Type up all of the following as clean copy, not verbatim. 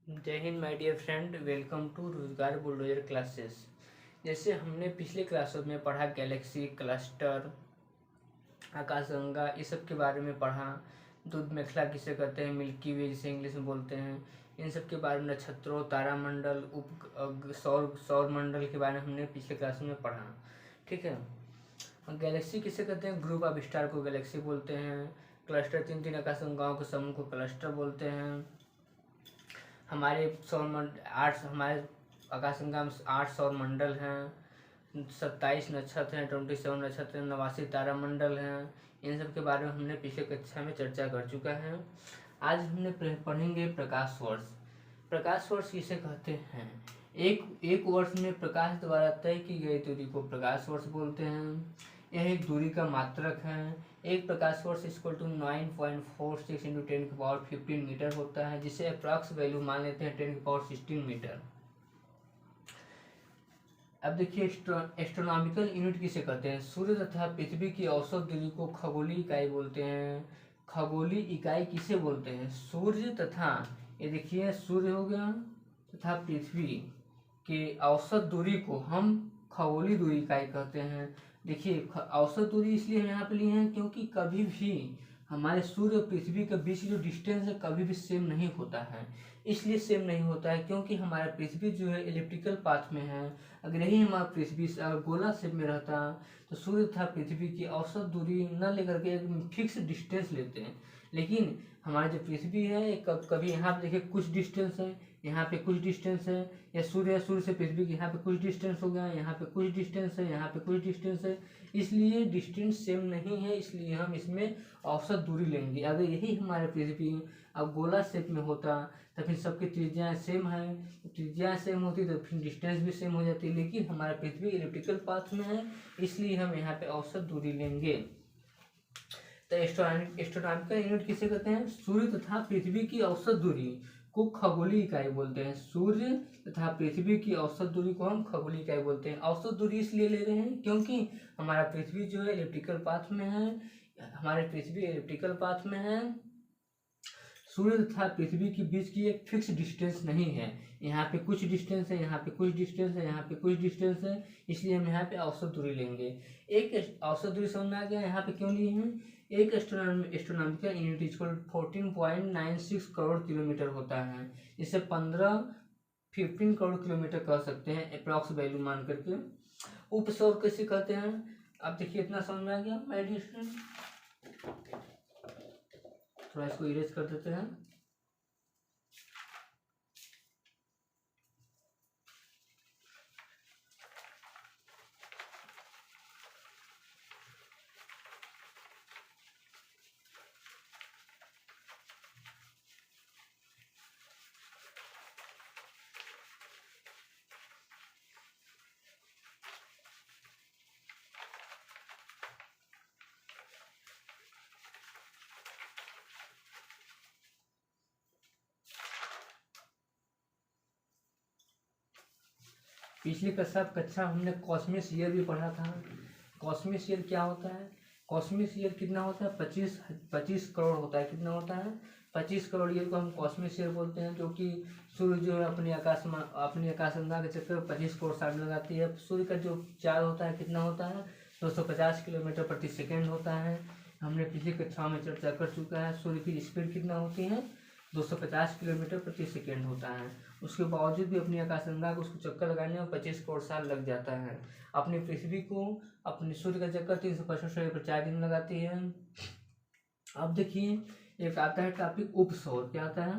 जय हिंद my dear friend, welcome to Rojgar bulldozer classes. जैसे हमने पिछले क्लासों में पढ़ा गैलेक्सी, क्लस्टर, आकाशगंगा, इस सब के बारे में पढ़ा। दूध मेखला किसे कहते हैं, मिल्की वे जिसे इंग्लिश में बोलते हैं, इन सब के बारे में, नक्षत्रों, तारामंडल, सौर मंडल के बारे में हमने पिछले क्लासों में पढ़ा। ठीक है। गैलेक्सी किसे कहते हैं, ग्रुप ऑफ स्टार को गैलेक्सी बोलते हैं। क्लस्टर, तीन तीन आकाशगंगाओं के समूह को क्लस्टर बोलते हैं। हमारे हमारे आकाशगंगा में 8 सौर मंडल हैं, 27 नक्षत्र हैं, 27 नक्षत्र हैं, 89 तारामंडल हैं। इन सब के बारे में हमने पिछले कक्षा में चर्चा कर चुका है। आज हमने पढ़ेंगे प्रकाश वर्ष। प्रकाश वर्ष किसे कहते हैं, एक वर्ष में प्रकाश द्वारा तय की गई दूरी को प्रकाश वर्ष बोलते हैं। यह एक दूरी का मात्रक है। एक प्रकाश वर्ष इक्वल टू 9.46 इंटू 10⁻15 मीटर होता है, जिसे अप्रॉक्स वैल्यू मान लेते हैं 10⁻16 मीटर। अब देखिए, एस्ट्रोनॉमिकल यूनिट किसे कहते हैं, सूर्य तथा पृथ्वी की औसत दूरी को खगोलीय इकाई बोलते हैं। खगोलीय इकाई किसे बोलते हैं, सूर्य तथा, ये देखिए सूर्य हो गया तथा पृथ्वी के औसत दूरी को हम खगोलीय दूरी इकाई कहते हैं। देखिए, औसत दूरी इसलिए हम यहाँ पे लिए हैं क्योंकि कभी भी हमारे सूर्य और पृथ्वी के बीच जो डिस्टेंस है कभी भी सेम नहीं होता है। इसलिए सेम नहीं होता है क्योंकि हमारा पृथ्वी जो है इलिप्टिकल पाथ में है। अगर यही हमारा पृथ्वी अगर गोला शेप में रहता तो सूर्य तथा पृथ्वी की औसत दूरी न लेकर के एक फिक्स डिस्टेंस लेते हैं। लेकिन हमारी जो पृथ्वी है कभी यहाँ पे देखिए कुछ डिस्टेंस है, यहाँ पे कुछ डिस्टेंस है, या सूर्य से पृथ्वी के यहाँ पे कुछ डिस्टेंस हो गया, यहाँ पे कुछ डिस्टेंस है, यहाँ पे कुछ डिस्टेंस है। इसलिए डिस्टेंस सेम नहीं है, इसलिए हम इसमें औसत दूरी लेंगे। अगर यही हमारे पृथ्वी अब गोला शेप में होता तो फिर सबकी त्रिज्याएं सेम है, त्रिज्याएं सेम होती तो फिर डिस्टेंस भी सेम हो जाती। लेकिन हमारा पृथ्वी इलिप्टिकल पाथ में है, इसलिए हम यहाँ पे औसत दूरी लेंगे। तो एस्ट्रोनॉमिकल यूनिट किसे कहते हैं, सूर्य तथा पृथ्वी की औसत दूरी को खगोलीय इकाई बोलते हैं। सूर्य तथा पृथ्वी की औसत दूरी को हम खगोलीय इकाई बोलते हैं। औसत दूरी इसलिए ले रहे हैं क्योंकि हमारा पृथ्वी जो है इलिप्टिकल पाथ में है, हमारे पृथ्वी इलिप्टिकल पाथ में है। सूर्य तथा पृथ्वी के बीच की एक फिक्स डिस्टेंस नहीं है, यहाँ पे कुछ डिस्टेंस है, यहाँ पे कुछ डिस्टेंस है, यहाँ पे कुछ डिस्टेंस है, इसलिए हम यहाँ पे औसत दूरी लेंगे। एक औसत दूरी समझ में आ गया, यहाँ पे क्यों लिए हैं। एक astronomical unit equal 14.96 crore kilometre होता है, इसे 15 करोड़ किलोमीटर कह सकते हैं अप्रॉक्स वैल्यू मान करके। उपसौर कैसे कहते हैं, अब देखिए इतना समझ में आ गया माय डियर स्टूडेंट। थोड़ा इसको इरेज कर देते हैं। पिछली कक्षा हमने कॉस्मिक ईयर भी पढ़ा था। कॉस्मिक ईयर क्या होता है, कॉस्मिक ईयर कितना होता है, 25 करोड़ होता है। कितना होता है, 25 करोड़ ईयर को हम कॉस्मिक ईयर बोलते हैं, जो कि सूर्य जो है अपनी आकाशगंगा के चक्कर में 25 करोड़ साल लगाती है। सूर्य का जो चाल होता है कितना होता है, 250 किलोमीटर प्रति सेकेंड होता है। हमने पिछली कक्षा में चर्चा कर चुका है। सूर्य की स्पीड कितना होती है, 250 किलोमीटर प्रति सेकेंड होता है। उसके बावजूद भी अपनी आकाशगंगा को उसको चक्कर लगाने में 25 करोड़ साल लग जाता है। अपनी पृथ्वी को अपने सूर्य का चक्कर 365 पर 4 दिन लगाती है। अब देखिए, एक आता है टॉपिक उपसौर। क्या आता है,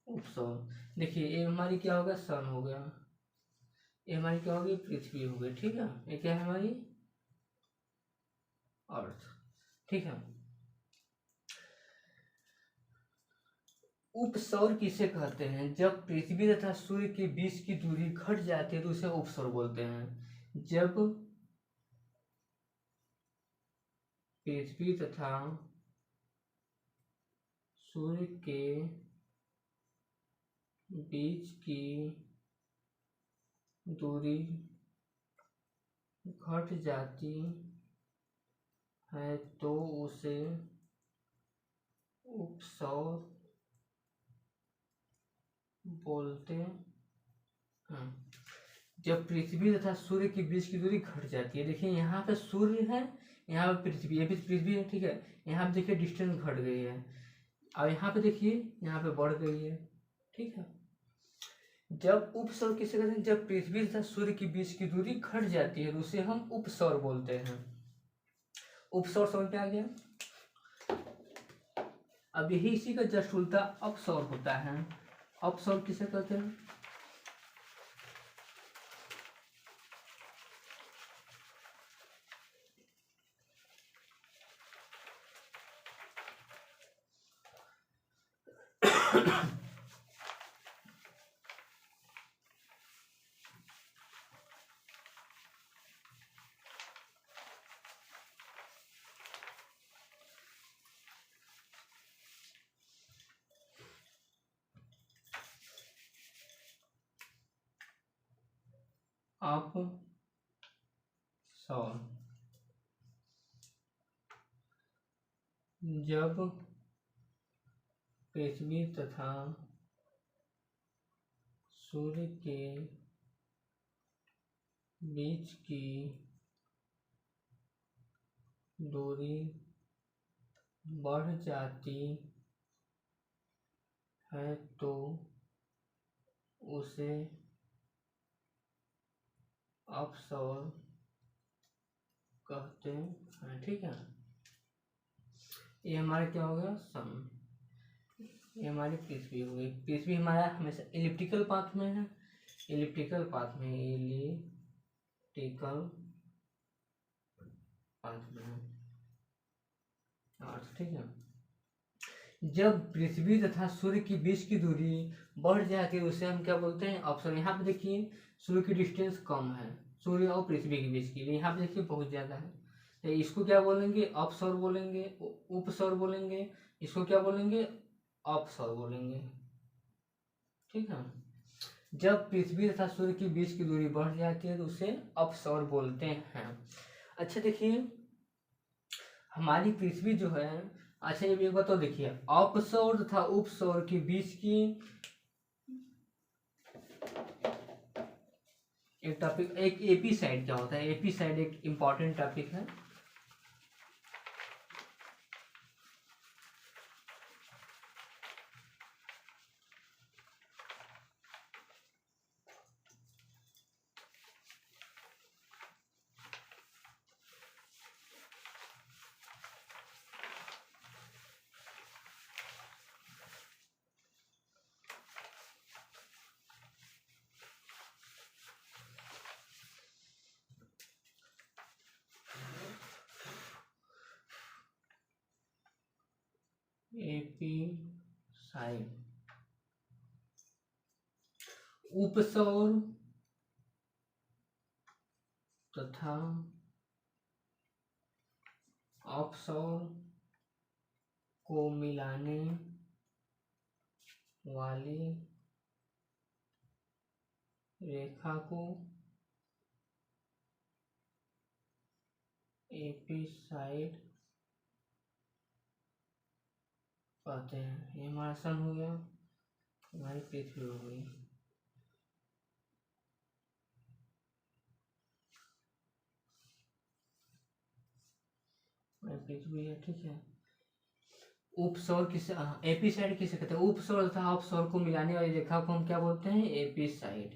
उपसौर। देखिए ये हमारी क्या होगा, सन हो गया, ये हमारी क्या होगी, पृथ्वी हो गई। ठीक है, ये क्या है, हमारी अर्थ। ठीक है। उपसौर किसे कहते हैं, जब पृथ्वी तथा सूर्य के बीच की दूरी घट जाती है तो उसे उपसौर बोलते हैं। जब पृथ्वी तथा सूर्य के बीच की दूरी घट जाती है तो उसे उपसौर बोलते हैं। जब पृथ्वी तथा सूर्य के बीच की दूरी घट जाती है, देखिए यहाँ पे सूर्य है, यहाँ पे पृथ्वी, ये भी पृथ्वी है, ठीक है। यहाँ पे देखिए डिस्टेंस घट गई है, और यहाँ पे देखिए यहाँ पे बढ़ गई है, ठीक है। जब उपसौर किसे कहते हैं? जब पृथ्वी तथा सूर्य के बीच की दूरी घट जाती है तो उसे हम उपसौर बोलते हैं। उपसौर समझ में आ गया। अब यही इसी का जस्ट उल्टा अपसौर होता है। अपसौर किसे कहते हैं? अपसौर जब पृथ्वी तथा सूर्य के बीच की दूरी बढ़ जाती है तो उसे अपसौर कहते हैं, ठीक है। ये हमारा क्या हो गया? सन। ये हमारी पृथ्वी हो गई। पृथ्वी हमारा हमेशा इलिप्टिकल पाथ में है, इलिप्टिकल पाथ में, इलिप्टिकल पाथ में है अर्थ, ठीक है। जब पृथ्वी तथा सूर्य के बीच की दूरी बढ़ जाती है उसे हम क्या बोलते हैं? अपसौर। यहाँ पे देखिए सूर्य की डिस्टेंस कम है, सूर्य और पृथ्वी के बीच की, यहाँ पे देखिए बहुत ज्यादा है, तो इसको क्या बोलेंगे? अपसौर बोलेंगे, उपसौर बोलेंगे। इसको क्या बोलेंगे? अपसौर बोलेंगे, ठीक है। जब पृथ्वी तथा सूर्य के बीच की दूरी बढ़ जाती है तो उसे अपसौर बोलते हैं। अच्छा देखिए हमारी पृथ्वी जो है, अच्छा ये एक बात तो देखिए, अपसौर तथा उपसौर के बीच की एक टॉपिक, एक एपी साइड क्या होता है? एपी साइड एक इंपॉर्टेंट टॉपिक है। एपी साइड, उपसौर तथा अपसौर को मिलाने वाली रेखा को एपी साइड कहते हैं। ये हमारा सन हो गया, हमारी पृथ्वी हो गई। पृथ्वी है, ठीक है। उपसौर किसे, एपी साइड किसे कहते हैं? उपसौर तथा अपसौर को मिलाने वाली रेखा को हम क्या बोलते हैं? AP side.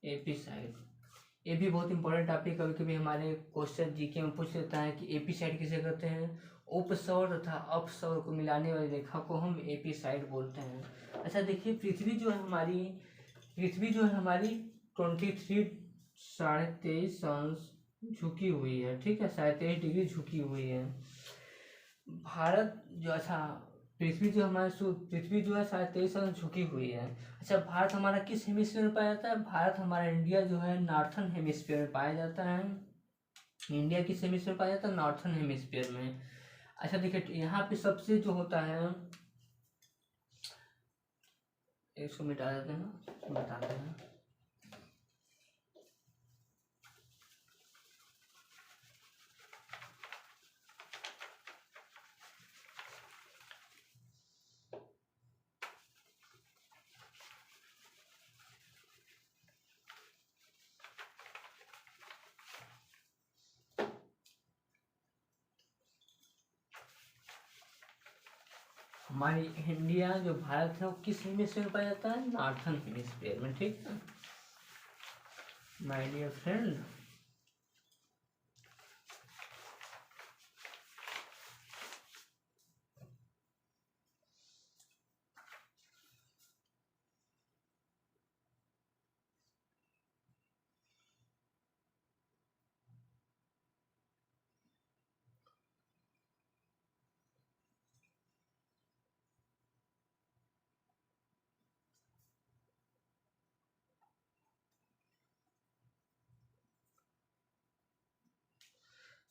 एपी साइड ये भी बहुत इंपॉर्टेंट टॉपिक, कभी कभी हमारे क्वेश्चन जीके में पूछ लेता है कि एपी साइड किसे कहते हैं? उपसौर तथा अपसौर को मिलाने वाली रेखा को हम एपी साइड बोलते हैं। अच्छा देखिए पृथ्वी जो है हमारी, पृथ्वी जो है हमारी 23 23.5 अंश झुकी हुई है, ठीक है, 23.5 डिग्री झुकी हुई है। भारत जो, अच्छा पृथ्वी जो हमारे पृथ्वी जो है 23.5 अंश झुकी हुई है। अच्छा भारत हमारा किस हेमिस्फीयर में पाया जाता है? भारत हमारा इंडिया जो है नॉर्थन हेमिस्फीयर में पाया जाता है। इंडिया किस हेमिस्फीयर में पाया जाता है? नॉर्थन हेमिस्फीयर में। अच्छा देखिए यहाँ पे सबसे जो होता है, इसको मिटा देते हैं, बताते हैं। हमारी इंडिया जो भारत है वो किस हेमिस्फीयर में पाया जाता है? नॉर्थन हेमिस्फीयर में, ठीक है माय डियर फ्रेंड।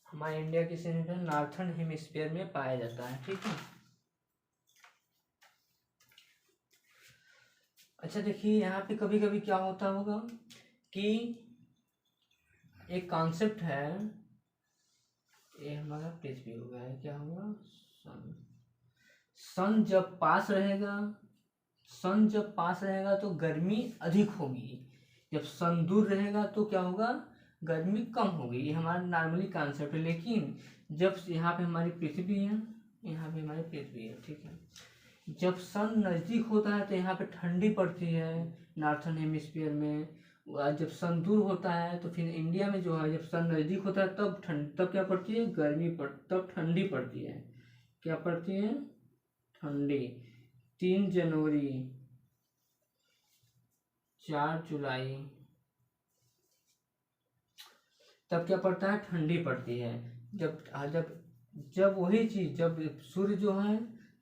हमारा इंडिया किस नॉर्थन हेमिस्फीयर में पाया जाता है, ठीक है। अच्छा देखिए यहाँ पे कभी कभी क्या होता होगा कि एक कॉन्सेप्ट है, ये हमारा पृथ्वी हो गया है, क्या होगा सन। सन जब पास रहेगा, सन जब पास रहेगा तो गर्मी अधिक होगी, जब सन दूर रहेगा तो क्या होगा, गर्मी कम होगी। ये हमारा नॉर्मली कॉन्सेप्ट है। लेकिन जब यहाँ पे हमारी पृथ्वी है, यहाँ पे हमारी पृथ्वी है, ठीक है, जब सन नज़दीक होता है तो यहाँ पे ठंडी पड़ती है नॉर्थन हेमिस्फीयर में, और जब सन दूर होता है तो फिर इंडिया में जो है जब सन नज़दीक होता है तब तब क्या पड़ती है, तब ठंडी पड़ती है। क्या पड़ती है? ठंडी। 3 जनवरी, 4 जुलाई, तब क्या पड़ता है, ठंडी पड़ती है। जब जब जब वही चीज जब सूर्य जो है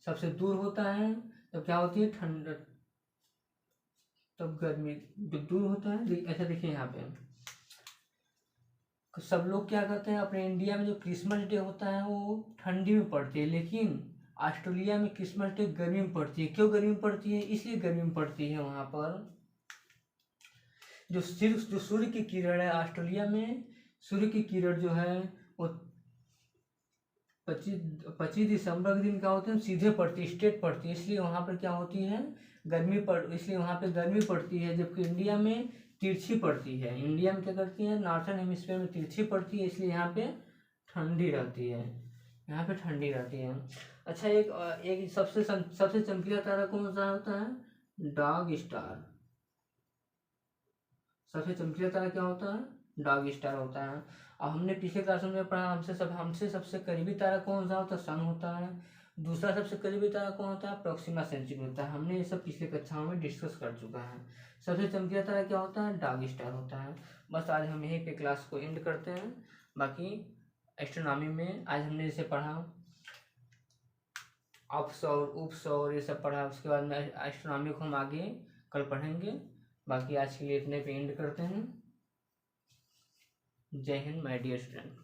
सबसे दूर होता है तब क्या होती है, ठंड, तब गर्मी दूर होता है। ऐसा देखिए यहाँ पे सब लोग क्या करते हैं, अपने इंडिया में जो क्रिसमस डे होता है वो ठंडी में पड़ती है, लेकिन ऑस्ट्रेलिया में क्रिसमस डे गर्मी में पड़ती है। क्यों गर्मी में पड़ती है? इसलिए गर्मी में पड़ती है वहाँ पर जो सूर्य की किरण है, ऑस्ट्रेलिया में सूर्य की किरण जो है वो 25 दिसंबर के दिन क्या होते हैं, सीधे पड़ती, स्ट्रेट पड़ती है, इसलिए वहाँ पर क्या होती है, इसलिए वहाँ पे गर्मी पड़ती है। जबकि इंडिया में तिरछी पड़ती है। इंडिया में क्या करती है, नॉर्थन हेमिस्फीयर में तिरछी पड़ती है, इसलिए यहाँ पे ठंडी रहती है, यहाँ पे ठंडी रहती है। अच्छा एक सबसे चमकीला तारा कौन सा होता है? Dog star. सबसे चमकीला तारा क्या होता है? डॉग स्टार होता है। और हमने पिछले क्लास में पढ़ा, हमसे सबसे करीबी तारा कौन सा होता है? सन होता है। दूसरा सबसे करीबी तारा कौन होता है? प्रोक्सिमा सेंचुरी होता है। हमने ये सब पिछले कक्षाओं में डिस्कस कर चुका है। सबसे चमकीला तारा क्या होता है? डॉग स्टार होता है। बस आज हम यहीं पे क्लास को एंड करते हैं। बाकी एस्ट्रोनॉमी में आज हमने जैसे पढ़ा अपसौर उपसौर ये सब पढ़ा, उसके बाद में एस्ट्रोनॉमी को हम आगे कल पढ़ेंगे। बाकी आज के लिए इतने पे एंड करते हैं। जय हिंद माय डियर स्टूडेंट।